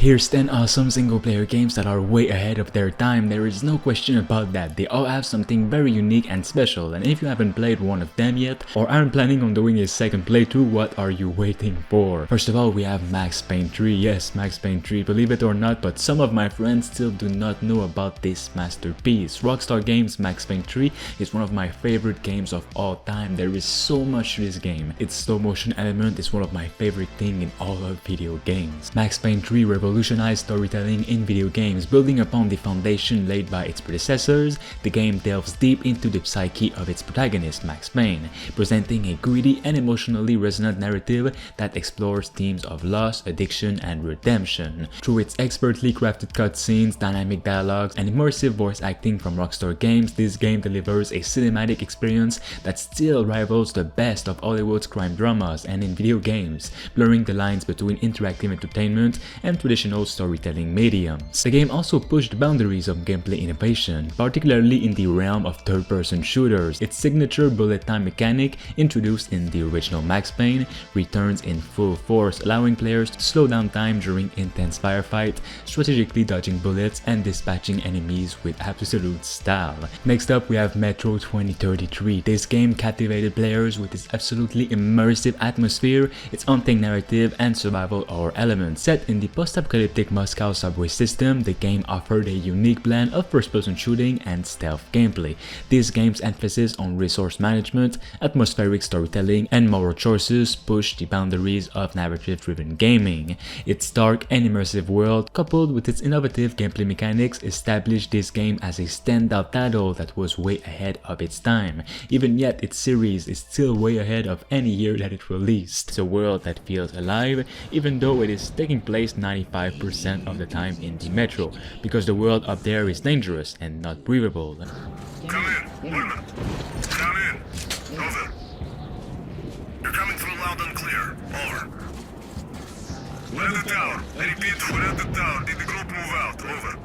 Here's 10 awesome single player games that are way ahead of their time. There is no question about that. They all have something very unique and special, and if you haven't played one of them yet or aren't planning on doing a second playthrough, what are you waiting for? First of all, we have Max Payne 3. Yes, Max Payne 3, believe it or not, but some of my friends still do not know about this masterpiece. Rockstar Games' Max Payne 3 is one of my favorite games of all time. There is so much to this game. Its slow motion element is one of my favorite things in all of video games. Max Payne 3 revolutionized storytelling in video games. Building upon the foundation laid by its predecessors, the game delves deep into the psyche of its protagonist, Max Payne, presenting a gritty and emotionally resonant narrative that explores themes of loss, addiction, and redemption. Through its expertly crafted cutscenes, dynamic dialogues, and immersive voice acting from Rockstar Games, this game delivers a cinematic experience that still rivals the best of Hollywood's crime dramas and in video games, blurring the lines between interactive entertainment and traditional storytelling mediums. The game also pushed the boundaries of gameplay innovation, particularly in the realm of third-person shooters. Its signature bullet time mechanic, introduced in the original Max Payne, returns in full force, allowing players to slow down time during intense firefight, strategically dodging bullets and dispatching enemies with absolute style. Next up, we have Metro 2033. This game captivated players with its absolutely immersive atmosphere, its haunting narrative, and survival horror elements. Set in the post-apocalyptic Moscow subway system, the game offered a unique blend of first-person shooting and stealth gameplay. This game's emphasis on resource management, atmospheric storytelling, and moral choices pushed the boundaries of narrative-driven gaming. Its dark and immersive world, coupled with its innovative gameplay mechanics, established this game as a standout title that was way ahead of its time. Even yet, its series is still way ahead of any year that it released. It's a world that feels alive, even though it is taking place 95% of the time in the metro, because the world up there is dangerous and not breathable. Come in. Come in. Over. You're coming through loud and clear. Over. We're at the tower. I repeat, we're at the tower. Did the group move out? Over.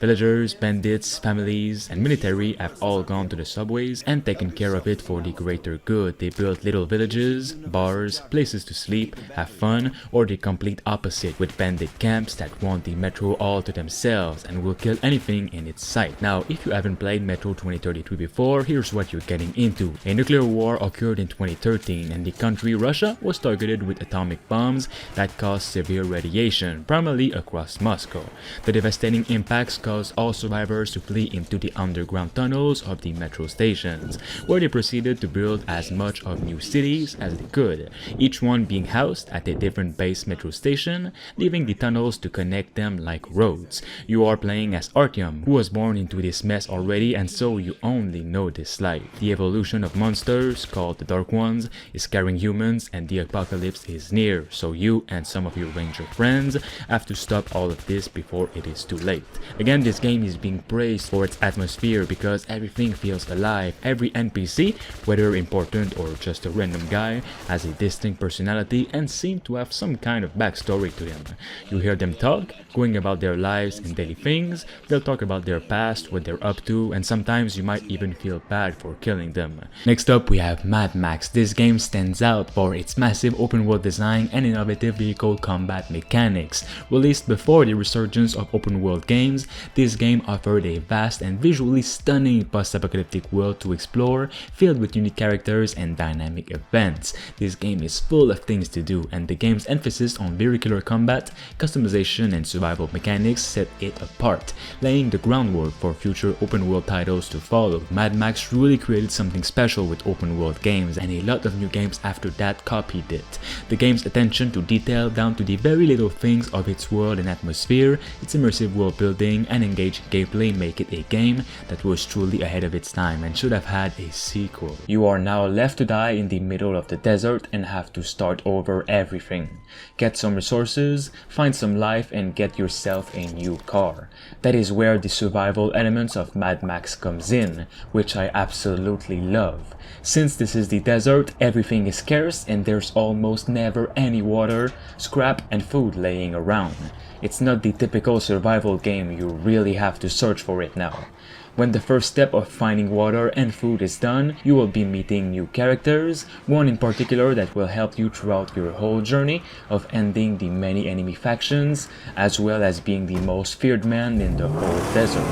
Villagers, bandits, families, and military have all gone to the subways and taken care of it for the greater good. They built little villages, bars, places to sleep, have fun, or the complete opposite, with bandit camps that want the metro all to themselves and will kill anything in its sight. Now, if you haven't played Metro 2033 before, here's what you're getting into. A nuclear war occurred in 2013, and the country, Russia, was targeted with atomic bombs that caused severe radiation, primarily across Moscow. The devastating impacts caused all survivors to flee into the underground tunnels of the metro stations, where they proceeded to build as much of new cities as they could, each one being housed at a different base metro station, leaving the tunnels to connect them like roads. You are playing as Artyom, who was born into this mess already, and so you only know this life. The evolution of monsters, called the Dark Ones, is scaring humans, and the apocalypse is near, so you and some of your ranger friends have to stop all of this before it is too late. Again, this game is being praised for its atmosphere because everything feels alive. Every NPC, whether important or just a random guy, has a distinct personality and seems to have some kind of backstory to him. You hear them talk, going about their lives and daily things. They'll talk about their past, what they're up to, and sometimes you might even feel bad for killing them. Next up, we have Mad Max. This game stands out for its massive open world design and innovative vehicle combat mechanics. Released before the resurgence of open world games, this game offered a vast and visually stunning post-apocalyptic world to explore, filled with unique characters and dynamic events. This game is full of things to do, and the game's emphasis on vehicular combat, customization, and survival mechanics set it apart, laying the groundwork for future open-world titles to follow. Mad Max really created something special with open-world games, and a lot of new games after that copied it. The game's attention to detail, down to the very little things of its world and atmosphere, its immersive world building, and engaging gameplay make it a game that was truly ahead of its time and should have had a sequel. You are now left to die in the middle of the desert and have to start over everything. Get some resources, find some life, and get yourself a new car. That is where the survival elements of Mad Max comes in, which I absolutely love. Since this is the desert, everything is scarce and there's almost never any water, scrap, and food laying around. It's not the typical survival game, you really have to search for it now. When the first step of finding water and food is done, you will be meeting new characters, one in particular that will help you throughout your whole journey of ending the many enemy factions, as well as being the most feared man in the whole desert.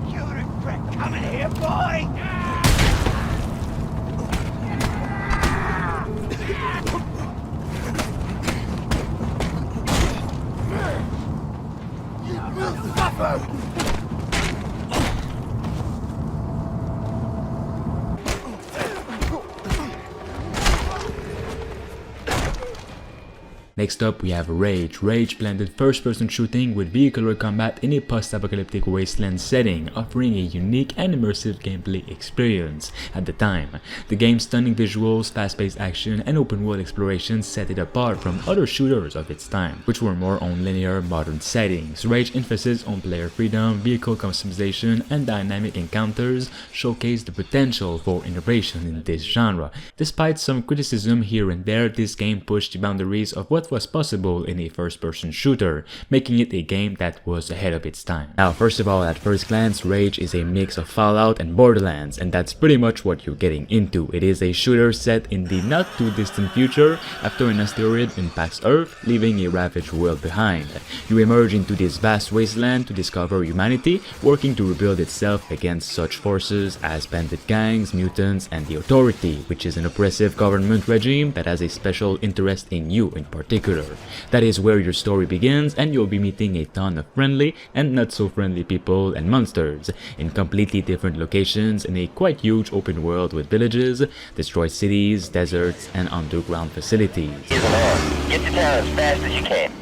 You regret coming here, boy! You will suffer! Next up we have Rage. Rage blended first-person shooting with vehicular combat in a post-apocalyptic wasteland setting, offering a unique and immersive gameplay experience. At the time, the game's stunning visuals, fast-paced action, and open-world exploration set it apart from other shooters of its time, which were more on linear, modern settings. Rage's emphasis on player freedom, vehicle customization, and dynamic encounters showcased the potential for innovation in this genre. Despite some criticism here and there, this game pushed the boundaries of what was possible in a first-person shooter, making it a game that was ahead of its time. Now, first of all, at first glance, Rage is a mix of Fallout and Borderlands, and that's pretty much what you're getting into. It is a shooter set in the not-too-distant future after an asteroid impacts Earth, leaving a ravaged world behind. You emerge into this vast wasteland to discover humanity, working to rebuild itself against such forces as bandit gangs, mutants, and the Authority, which is an oppressive government regime that has a special interest in you in particular. That is where your story begins, and you'll be meeting a ton of friendly and not so friendly people and monsters in completely different locations in a quite huge open world with villages, destroyed cities, deserts, and underground facilities. Here's an order. Get to town as fast as you can.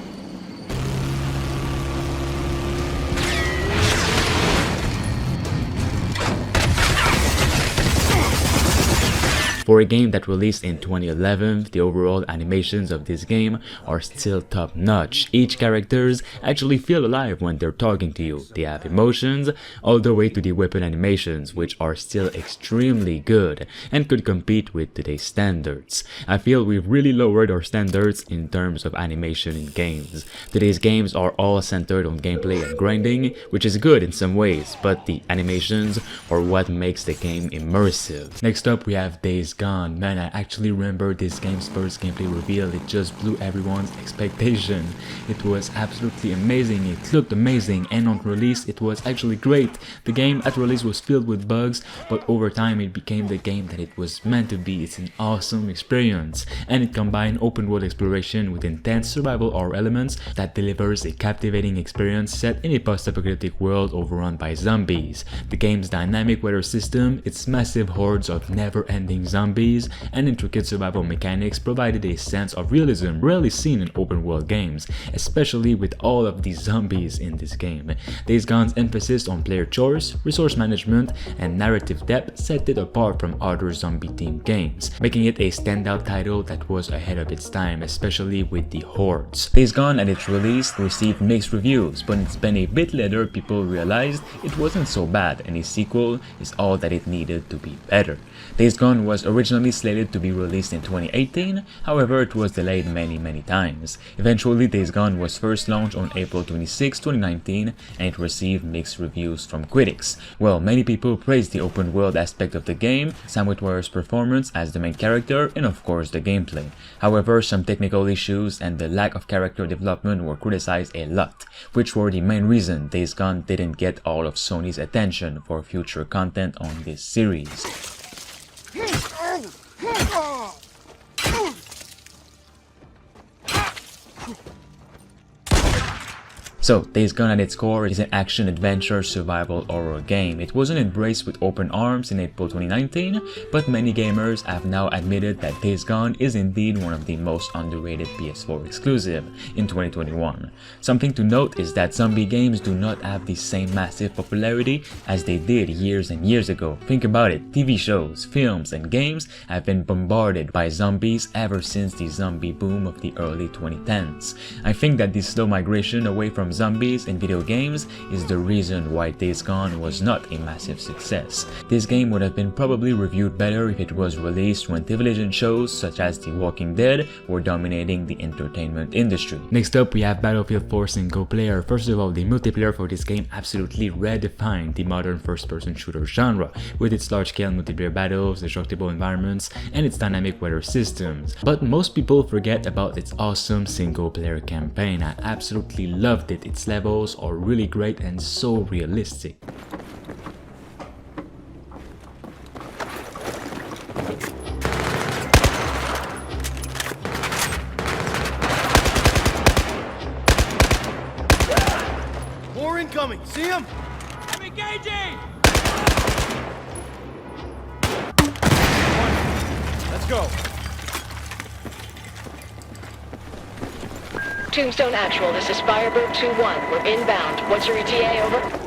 For a game that released in 2011, the overall animations of this game are still top notch. Each characters actually feel alive when they're talking to you. They have emotions, all the way to the weapon animations, which are still extremely good and could compete with today's standards. I feel we've really lowered our standards in terms of animation in games. Today's games are all centered on gameplay and grinding, which is good in some ways, but the animations are what makes the game immersive. Next up we have Days Gone. Man, I actually remember this game's first gameplay reveal. It just blew everyone's expectation. It was absolutely amazing, it looked amazing, and on release it was actually great. The game at release was filled with bugs, but over time it became the game that it was meant to be. It's an awesome experience, and it combined open world exploration with intense survival horror elements that delivers a captivating experience set in a post-apocalyptic world overrun by zombies. The game's dynamic weather system, its massive hordes of never-ending zombies, and intricate survival mechanics provided a sense of realism rarely seen in open world games, especially with all of these zombies in this game. Days Gone's emphasis on player choice, resource management, and narrative depth set it apart from other zombie-themed games, making it a standout title that was ahead of its time, especially with the hordes. Days Gone at its release received mixed reviews, but it's been a bit later people realized it wasn't so bad, and a sequel is all that it needed to be better. Days Gone was originally slated to be released in 2018, however it was delayed many times. Eventually Days Gone was first launched on April 26, 2019, and it received mixed reviews from critics. Well, many people praised the open world aspect of the game, Sam Witwer's performance as the main character, and of course the gameplay. However, some technical issues and the lack of character development were criticized a lot, which were the main reason Days Gone didn't get all of Sony's attention for future content on this series. So, Days Gone at its core is an action-adventure survival horror game. It wasn't embraced with open arms in April 2019, but many gamers have now admitted that Days Gone is indeed one of the most underrated PS4 exclusive in 2021. Something to note is that zombie games do not have the same massive popularity as they did years and years ago. Think about it, TV shows, films, and games have been bombarded by zombies ever since the zombie boom of the early 2010s. I think that this slow migration away from zombies in video games is the reason why Days Gone was not a massive success. This game would have been probably reviewed better if it was released when television shows such as The Walking Dead were dominating the entertainment industry. Next up, we have Battlefield 4 single player. First of all, the multiplayer for this game absolutely redefined the modern first-person shooter genre with its large-scale multiplayer battles, destructible environments, and its dynamic weather systems. But most people forget about its awesome single-player campaign. I absolutely loved it. Its levels are really great and so realistic. More incoming. See him? I'm engaging! Let's go. Tombstone Actual, this is Firebird 2-1. We're inbound. What's your ETA, over?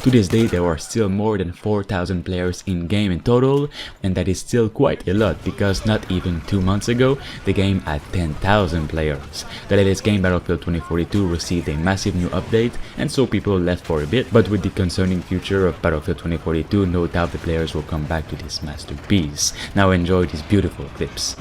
To this day, there are still more than 4,000 players in-game in total, and that is still quite a lot because not even 2 months ago, the game had 10,000 players. The latest game, Battlefield 2042, received a massive new update, and so people left for a bit, but with the concerning future of Battlefield 2042, no doubt the players will come back to this masterpiece. Now enjoy these beautiful clips.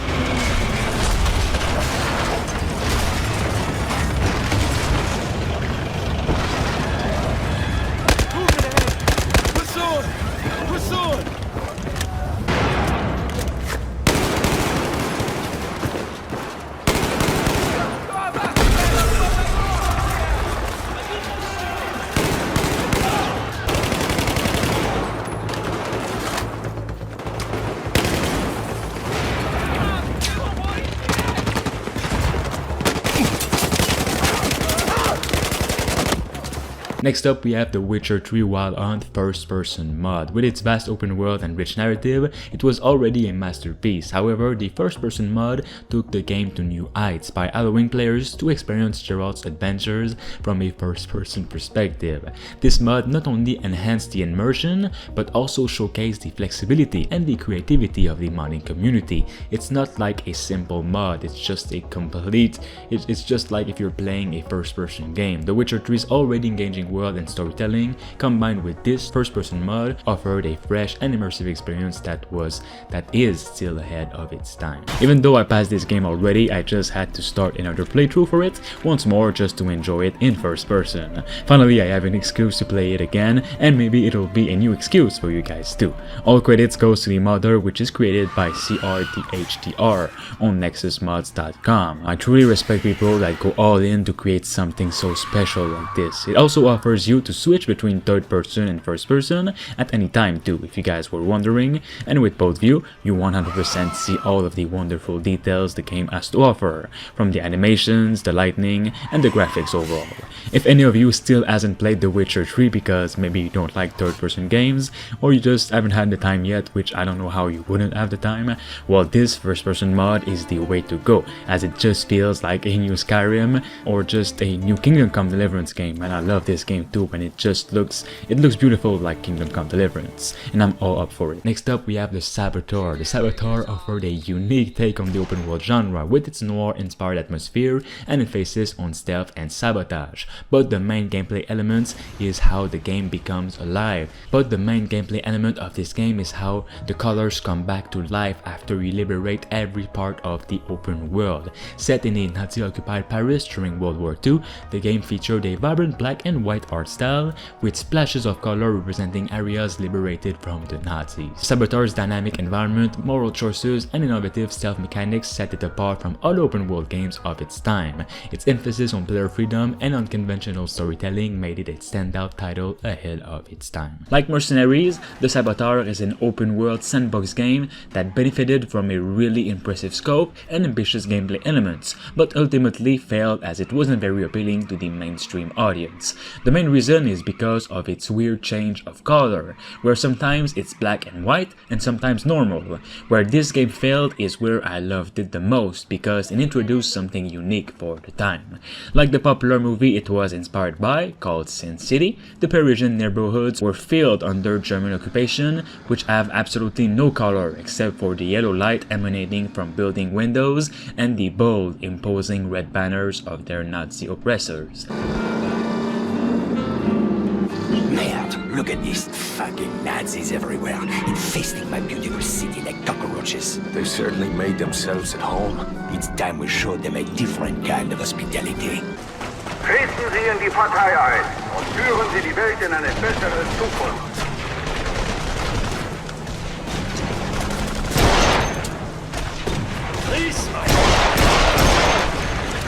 Next up, we have The Witcher 3 Wild Hunt first-person mod. With its vast open world and rich narrative, it was already a masterpiece. However, the first-person mod took the game to new heights by allowing players to experience Geralt's adventures from a first-person perspective. This mod not only enhanced the immersion, but also showcased the flexibility and the creativity of the modding community. It's not like a simple mod, it's just a complete... It's just like if you're playing a first-person game. The Witcher 3's already engaging world and storytelling, combined with this first-person mod, offered a fresh and immersive experience that is still ahead of its time. Even though I passed this game already, I just had to start another playthrough for it once more just to enjoy it in first person. Finally, I have an excuse to play it again, and maybe it'll be a new excuse for you guys too. All credits goes to the modder, which is created by CRTHTR on nexusmods.com. I truly respect people that go all in to create something so special like this. It also offers you to switch between third person and first person at any time too, if you guys were wondering, and with both view, you 100% see all of the wonderful details the game has to offer, from the animations, the lighting, and the graphics overall. If any of you still hasn't played The Witcher 3 because maybe you don't like third person games, or you just haven't had the time yet, which I don't know how you wouldn't have the time, well, this first person mod is the way to go, as it just feels like a new Skyrim or just a new Kingdom Come Deliverance game, and I love this game too, and it looks beautiful like Kingdom Come Deliverance, and I'm all up for it. Next up, we have the Saboteur. The Saboteur offered a unique take on the open world genre with its noir inspired atmosphere and emphasis on stealth and sabotage, but the main gameplay element is how the game becomes alive. But the main gameplay element of this game is how the colors come back to life after you liberate every part of the open world. Set in a Nazi-occupied Paris during World War II, the game featured a vibrant black and white art style with splashes of color representing areas liberated from the Nazis. Saboteur's dynamic environment, moral choices, and innovative stealth mechanics set it apart from all open world games of its time. Its emphasis on player freedom and unconventional storytelling made it a standout title ahead of its time. Like Mercenaries, The Saboteur is an open world sandbox game that benefited from a really impressive scope and ambitious gameplay elements, but ultimately failed as it wasn't very appealing to the mainstream audience. The main reason is because of its weird change of color, where sometimes it's black and white and sometimes normal. Where this game failed is where I loved it the most, because it introduced something unique for the time. Like the popular movie it was inspired by, called Sin City, the Parisian neighborhoods were filmed under German occupation, which have absolutely no color except for the yellow light emanating from building windows and the bold, imposing red banners of their Nazi oppressors. Merde, look at these fucking Nazis everywhere, infesting my beautiful city like cockroaches. They certainly made themselves at home. It's time we showed them a different kind of hospitality. Treten Sie in die Partei ein und führen Sie die Welt in eine bessere Zukunft.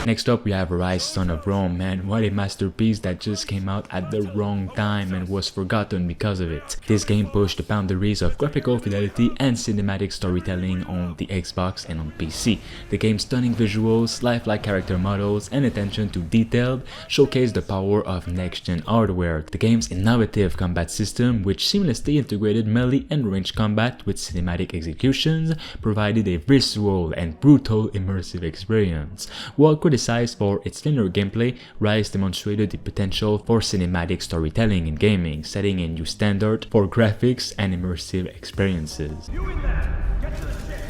Next up we have Ryse, Son of Rome. Man, what a masterpiece that just came out at the wrong time and was forgotten because of it. This game pushed the boundaries of graphical fidelity and cinematic storytelling on the Xbox and on PC. The game's stunning visuals, lifelike character models, and attention to detail showcase the power of next-gen hardware. The game's innovative combat system, which seamlessly integrated melee and ranged combat with cinematic executions, provided a visceral and brutal immersive experience. While criticized for its linear gameplay, Ryse demonstrated the potential for cinematic storytelling in gaming, setting a new standard for graphics and immersive experiences. You in there! Get to the ship!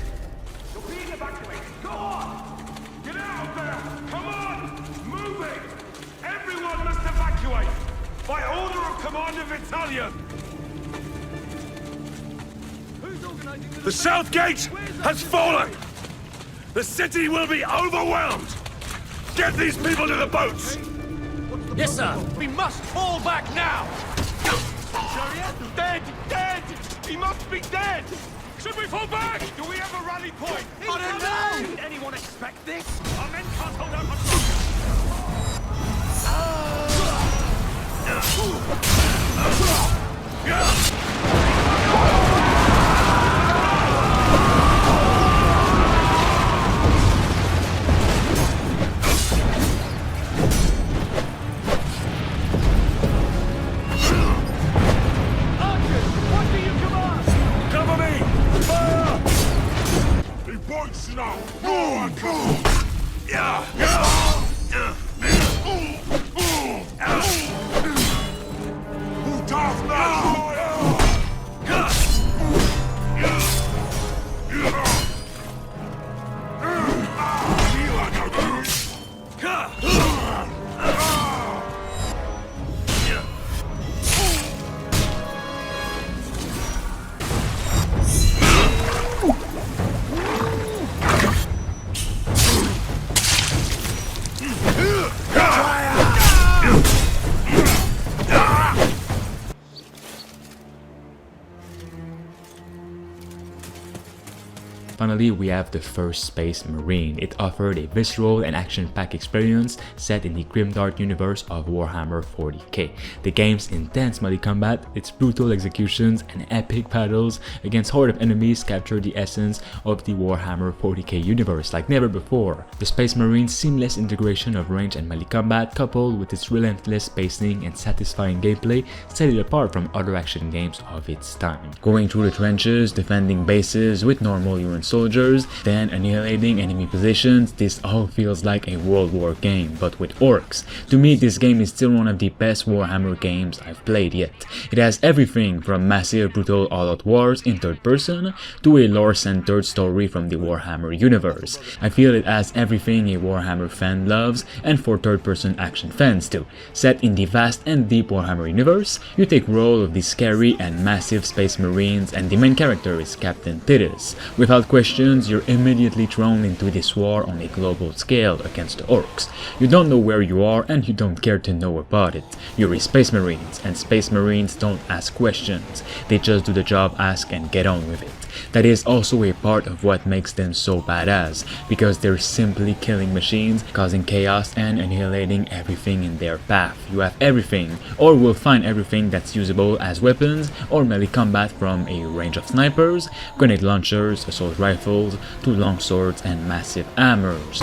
You're being evacuated! Go on! Get out there! Come on! Moving! Everyone must evacuate! By order of Commander Battalion! Who's organizing The south gate has fallen! The city will be overwhelmed! Get these people to the boats! Yes, sir. We must fall back now. Dead! Dead! He must be dead! Should we fall back? Do we have a rally point? I don't know. Did anyone expect this? Our men can't hold out much longer. Cover me! Fire! The boats now! Go on, go! Finally, we have the first Space Marine. It offered a visceral and action-packed experience set in the grimdark universe of Warhammer 40k. The game's intense melee combat, its brutal executions, and epic battles against horde of enemies captured the essence of the Warhammer 40k universe like never before. The Space Marine's seamless integration of range and melee combat, coupled with its relentless pacing and satisfying gameplay, set it apart from other action games of its time. Going through the trenches, defending bases with normal human soldiers, then annihilating enemy positions, this all feels like a World War game, but with orcs. To me, this game is still one of the best Warhammer games I've played yet. It has everything from massive brutal all-out wars in third person to a lore-centered story from the Warhammer universe. I feel it has everything a Warhammer fan loves, and for third-person action fans too. Set in the vast and deep Warhammer universe, you take role of the scary and massive Space Marines, and the main character is Captain Titus. Without questions, you're immediately thrown into this war on a global scale against the orcs. You don't know where you are and you don't care to know about it. You're a Space Marines, and Space Marines don't ask questions. They just do the job asked and get on with it. That is also a part of what makes them so badass, because they're simply killing machines, causing chaos and annihilating everything in their path. You have everything, or will find everything that's usable as weapons or melee combat, from a range of snipers, grenade launchers, assault rifles, to longswords and massive hammers.